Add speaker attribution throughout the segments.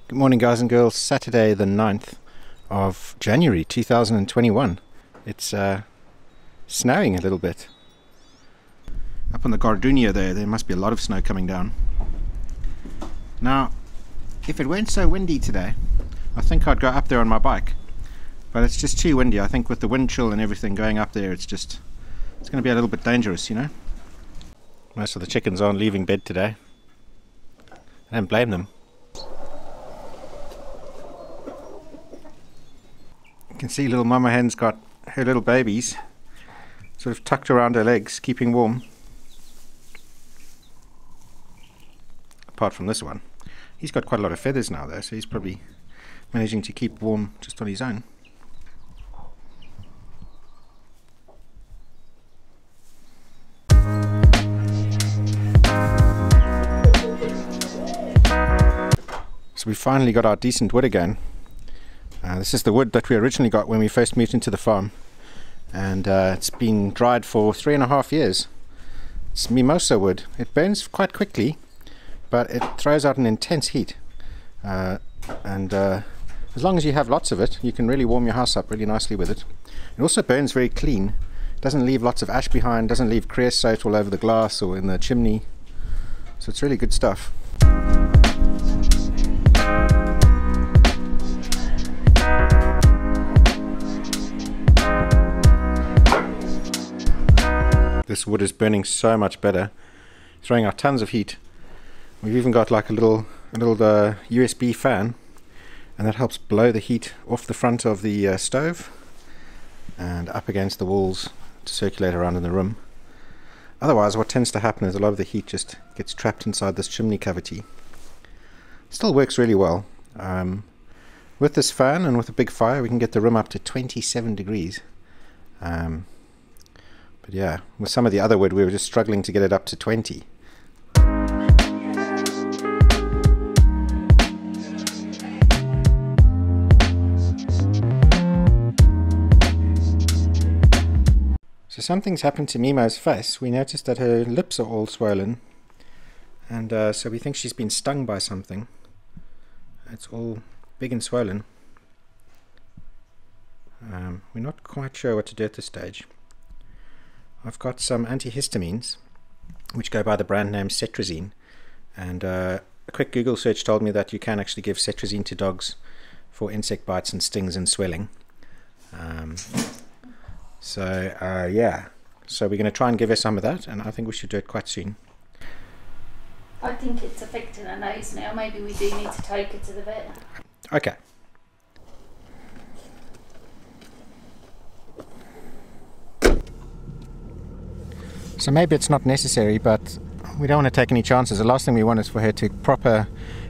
Speaker 1: Good morning, guys and girls. Saturday the 9th of January 2021. It's snowing a little bit. Up on the Gardenia there must be a lot of snow coming down. Now, if it weren't so windy today, I think I'd go up there on my bike. But it's just too windy. I think with the wind chill and everything going up there, it's going to be a little bit dangerous, you know. Most of the chickens aren't leaving bed today. I don't blame them. You can see little mama hen's got her little babies sort of tucked around her legs, keeping warm. Apart from this one. He's got quite a lot of feathers now though, so he's probably managing to keep warm just on his own. So we finally got our decent wood again. This is the wood that we originally got when we first moved into the farm, and it's been dried for 3.5 years. It's mimosa wood. It burns quite quickly, but it throws out an intense heat, and as long as you have lots of it, you can really warm your house up really nicely with it. It also burns very clean. It doesn't leave lots of ash behind, doesn't leave creosote all over the glass or in the chimney, so it's really good stuff. This wood is burning so much better, throwing out tons of heat. We've even got like a little USB fan, and that helps blow the heat off the front of the stove and up against the walls to circulate around in the room. Otherwise, what tends to happen is a lot of the heat just gets trapped inside this chimney cavity. Still works really well. With this fan and with a big fire, we can get the room up to 27 degrees. But yeah, with some of the other wood we were just struggling to get it up to 20. So something's happened to Mimo's face. We noticed that her lips are all swollen, and so we think she's been stung by something. It's all big and swollen. We're not quite sure what to do at this stage. I've got some antihistamines which go by the brand name cetrazine, and a quick Google search told me that you can actually give cetrazine to dogs for insect bites and stings and swelling. Yeah, so we're going to try and give her some of that, and I think we should do it quite soon.
Speaker 2: I think it's affecting her nose now. Maybe we do need to take her to the vet.
Speaker 1: Okay. So maybe it's not necessary, but we don't want to take any chances. The last thing we want is for her to proper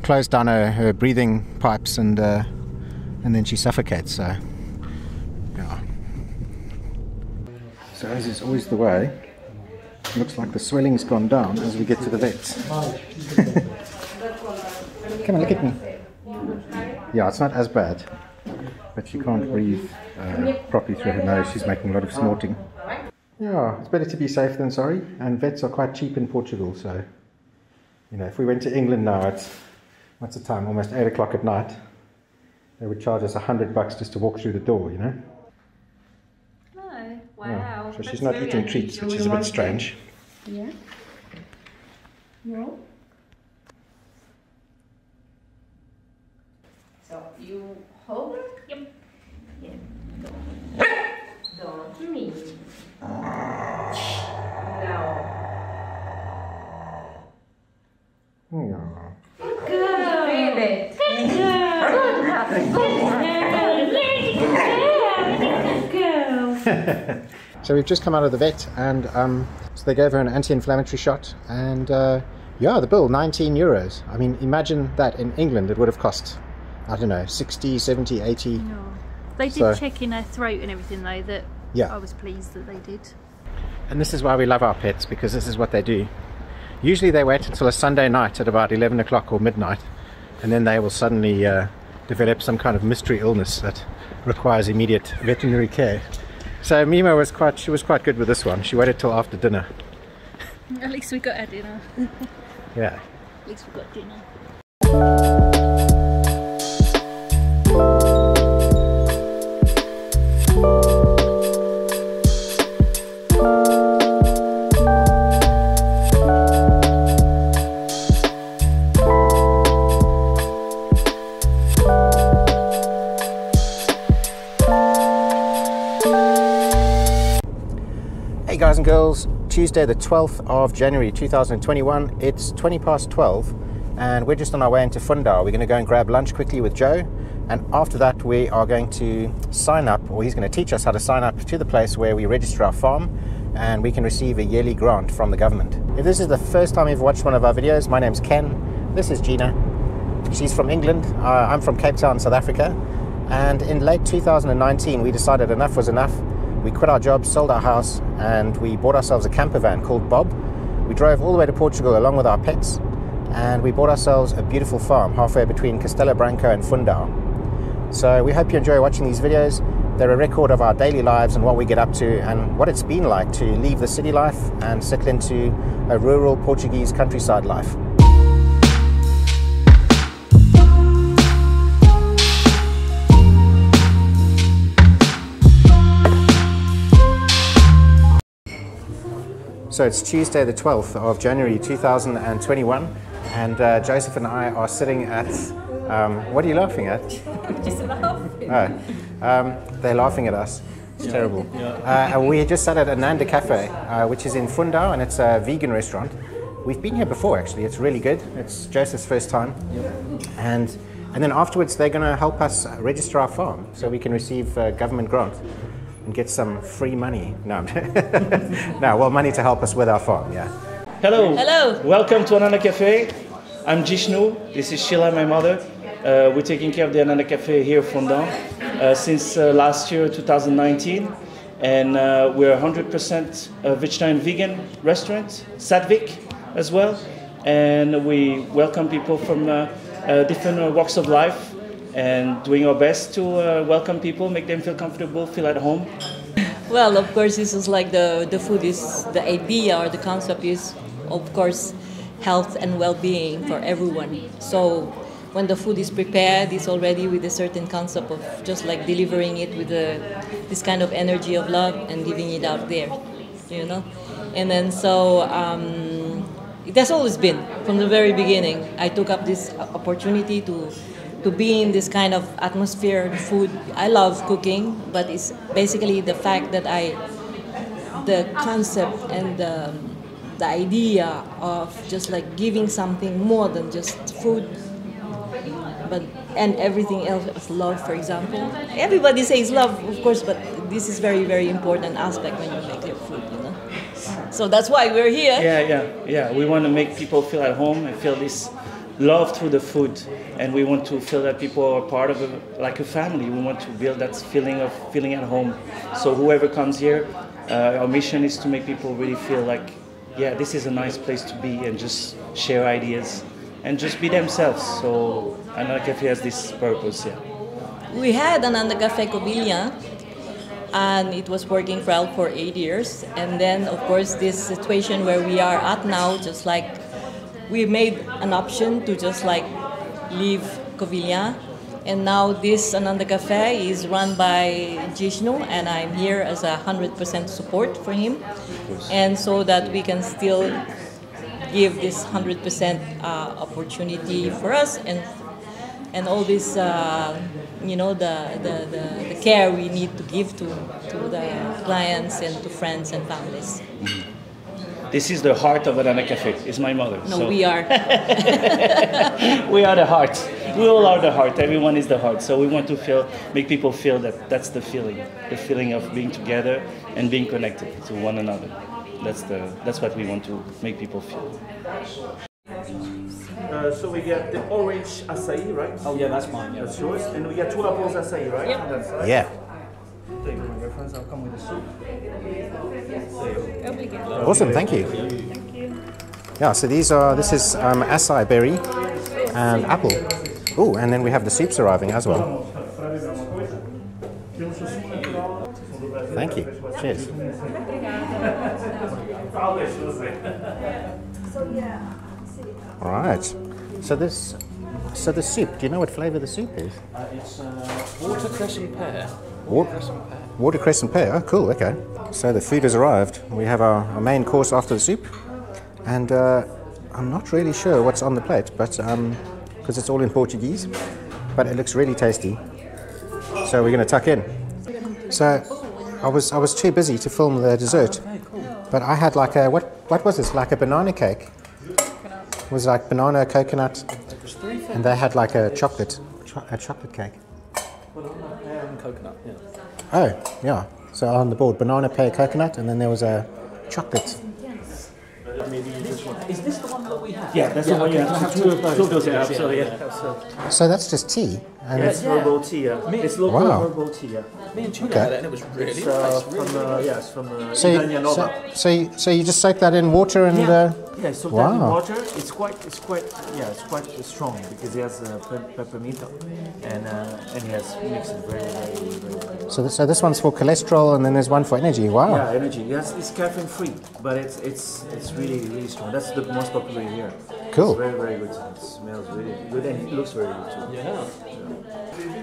Speaker 1: close down her breathing pipes, and then she suffocates. So, yeah. So as is always the way, it looks like the swelling's gone down as we get to the vets. Come on, look at me. Yeah, it's not as bad, but she can't breathe properly through her nose. She's making a lot of snorting. Yeah, it's better to be safe than sorry, and vets are quite cheap in Portugal, so, you know, if we went to England now, it's, what's the time, almost 8 o'clock at night, they would charge us $100 just to walk through the door, you know?
Speaker 2: Oh, wow.
Speaker 1: Yeah. So she's not eating treats, which is a bit strange.
Speaker 2: Yeah. No. So, you hold her? Yep. Yeah. Don't me. No.
Speaker 1: Yeah.
Speaker 2: Good. Feel it. Good.
Speaker 1: So we've just come out of the vet, and so they gave her an anti-inflammatory shot, and yeah, the bill, €19. I mean, imagine that in England it would have cost, I don't know, 60, 70, 80.
Speaker 2: No. They did check in her throat and everything though, that
Speaker 1: yeah.
Speaker 2: I was pleased that they did.
Speaker 1: And this is why we love our pets, because this is what they do. Usually they wait until a Sunday night at about 11 o'clock or midnight, and then they will suddenly develop some kind of mystery illness that requires immediate veterinary care. So Mimo was quite good with this one. She waited till after dinner.
Speaker 2: At least we got our dinner.
Speaker 1: Yeah.
Speaker 2: At least we got dinner.
Speaker 1: Tuesday the 12th of January 2021. It's 20 past 12 and we're just on our way into Fundar. We're going to go and grab lunch quickly with Joe, and after that we are going to sign up, or he's going to teach us how to sign up to the place where we register our farm and we can receive a yearly grant from the government. If this is the first time you've watched one of our videos, my name's Ken, this is Gina. She's from England, I'm from Cape Town, South Africa, and in late 2019 we decided enough was enough. We quit our jobs, sold our house, and we bought ourselves a camper van called Bob. We drove all the way to Portugal along with our pets, and we bought ourselves a beautiful farm halfway between Castelo Branco and Fundar. So we hope you enjoy watching these videos. They're a record of our daily lives and what we get up to and what it's been like to leave the city life and settle into a rural Portuguese countryside life. So it's Tuesday the 12th of January 2021 and Joseph and I are sitting at, what are you laughing at?
Speaker 2: Just laughing.
Speaker 1: They're laughing at us. It's terrible. We just sat at Ananda Cafe, which is in Fundar, and it's a vegan restaurant. We've been here before actually, it's really good. It's Joseph's first time. And then afterwards they're going to help us register our farm so we can receive a government grant and get some free money. No, no, well, money to help us with our farm, yeah.
Speaker 3: Hello.
Speaker 2: Hello.
Speaker 3: Welcome to Ananda Cafe. I'm Gishnu. This is Sheila, my mother. We're taking care of the Ananda Cafe here in Fondant since last year, 2019. And we're 100% vegetarian vegan restaurant, Satvik as well. And we welcome people from different walks of life, and doing our best to welcome people, make them feel comfortable, feel at home.
Speaker 4: Well, of course, this is like the food is, the idea or the concept is, of course, health and well-being for everyone. So when the food is prepared, it's already with a certain concept of just like delivering it with this kind of energy of love and giving it out there, you know? And then so it has always been, from the very beginning, I took up this opportunity to be in this kind of atmosphere, food. I love cooking, but it's basically the fact that the concept and the idea of just like giving something more than just food, and everything else is love, for example. Everybody says love, of course, but this is very, very important aspect when you make your food, you know. So that's why we're here.
Speaker 3: Yeah. We want to make people feel at home and feel this love through the food, and we want to feel that people are part of like a family. We want to build that feeling of feeling at home. So whoever comes here, our mission is to make people really feel like, yeah, this is a nice place to be, and just share ideas and just be themselves. So Ananda Cafe has this purpose, yeah.
Speaker 4: We had Ananda Cafe Covilhã, and it was working for 8 years. And then, of course, this situation where we are at now, just like we made an option to just like leave Covilhã, and now this Ananda Cafe is run by Gishnu, and I'm here as 100% support for him, and so that we can still give this 100% opportunity for us, and all this you know, the care we need to give to the clients and to friends and families.
Speaker 3: This is the heart of Ananda Cafe. It's my mother.
Speaker 4: No,
Speaker 3: so.
Speaker 4: we are.
Speaker 3: We are the heart. We all are the heart. Everyone is the heart. So we want to make people feel that that's the feeling of being together and being connected to one another. That's what we want to make people feel. So we get the orange acai, right?
Speaker 5: Oh yeah, that's mine. Yeah.
Speaker 3: That's yours. And we get 2 apples acai, right?
Speaker 4: Yep.
Speaker 3: On that side.
Speaker 1: Yeah.
Speaker 3: Take my reference. I'll come with the soup.
Speaker 1: Awesome, thank you. Yeah, so this is acai berry and apple. Oh, and then we have the soups arriving as well. Thank you. Cheers. All right. So the soup. Do you know what flavour the soup is?
Speaker 5: It's watercress and pear.
Speaker 1: Watercress and pear. Oh, cool. Okay. So the food has arrived. We have our main course after the soup, and I'm not really sure what's on the plate, but because it's all in Portuguese, but it looks really tasty. So we're going to tuck in. So I was too busy to film the dessert.
Speaker 5: Okay, cool.
Speaker 1: But I had like a, what was this, like a banana cake? It was like banana, coconut, and they had like a chocolate cake.
Speaker 5: Banana, pear and coconut, yeah.
Speaker 1: Oh, yeah. So on the board, banana, pear, coconut, and then there was a chocolate.
Speaker 5: Maybe this one. Is this the one that we have?
Speaker 3: Yeah, that's the one you have. Two of those, yeah, absolutely, yeah.
Speaker 1: So that's just tea? And
Speaker 3: Yeah, it's herbal tea, yeah. It's local herbal tea, yeah.
Speaker 5: Me and Julia had it and it was really
Speaker 3: It's
Speaker 5: nice.
Speaker 3: it's from
Speaker 1: so,
Speaker 3: Nova.
Speaker 1: so you just soak that in water and...
Speaker 3: Yeah, so that in
Speaker 1: Wow.
Speaker 3: water, it's quite strong because it has peppermint and it has mixed very.
Speaker 1: So this one's for cholesterol and then there's one for energy. Wow.
Speaker 3: Yeah, energy. Yes, it's caffeine free, but it's really strong. That's the most popular here.
Speaker 1: Cool.
Speaker 3: It's very good. It smells really good and it looks very good too.
Speaker 5: Yeah.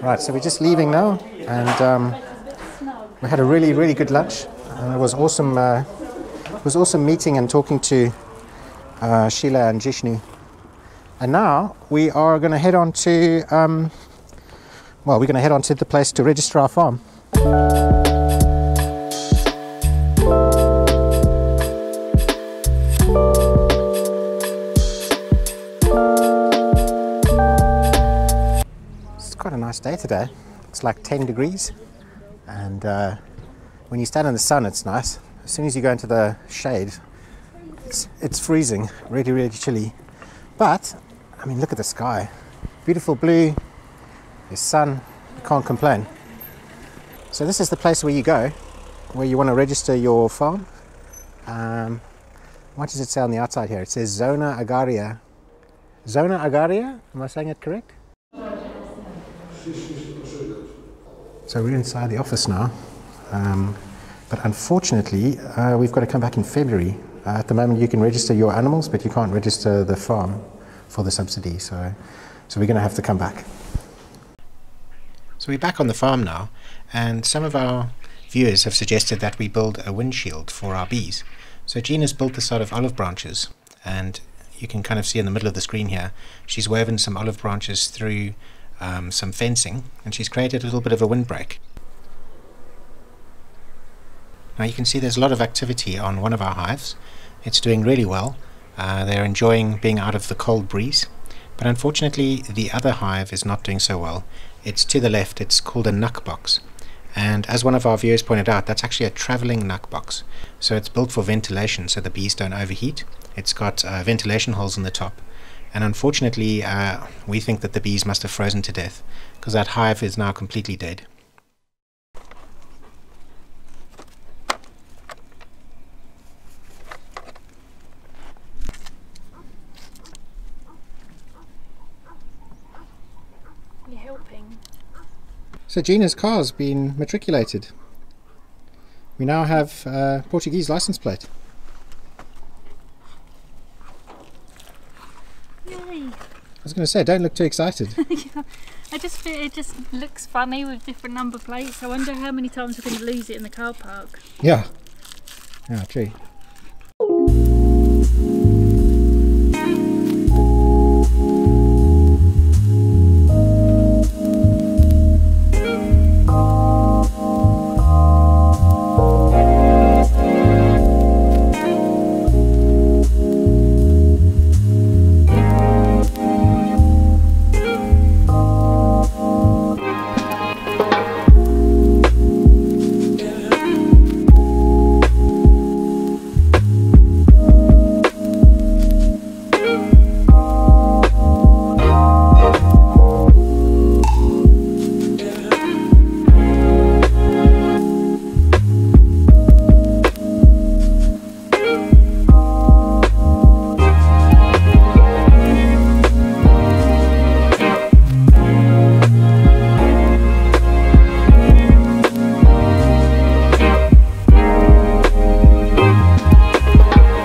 Speaker 1: Right, so we're just leaving now, and we had a really good lunch. And it was awesome. It was awesome meeting and talking to Sheila and Jishnu. And now we are going to head on to we're going to head on to the place to register our farm. Quite a nice day today. It's like 10 degrees, and when you stand in the sun it's nice. As soon as you go into the shade it's freezing, really chilly. But I mean, look at the sky, beautiful blue, there's sun, you can't complain. So this is the place where you go where you want to register your farm. What does it say on the outside here? It says Zona Agraria. Zona Agraria, am I saying it correct? So we're inside the office now, but unfortunately we've got to come back in February. At the moment you can register your animals, but you can't register the farm for the subsidy, so we're going to have to come back. So we're back on the farm now, and some of our viewers have suggested that we build a windshield for our bees. So Gina's built this out of olive branches, and you can kind of see in the middle of the screen here, she's woven some olive branches through some fencing, and she's created a little bit of a windbreak. Now you can see there's a lot of activity on one of our hives. It's doing really well. They're enjoying being out of the cold breeze, but unfortunately the other hive is not doing so well. It's to the left. It's called a nuck box, and as one of our viewers pointed out, that's actually a traveling nuck box. So it's built for ventilation so the bees don't overheat. It's got ventilation holes in the top. And unfortunately, we think that the bees must have frozen to death, because that hive is now completely dead.
Speaker 2: You're helping.
Speaker 1: So Gina's car's been matriculated. We now have a Portuguese license plate. I was going to say, don't look too excited.
Speaker 2: Yeah. I just feel it just looks funny with different number plates. I wonder how many times we're going to lose it in the car park.
Speaker 1: Yeah. Yeah, true.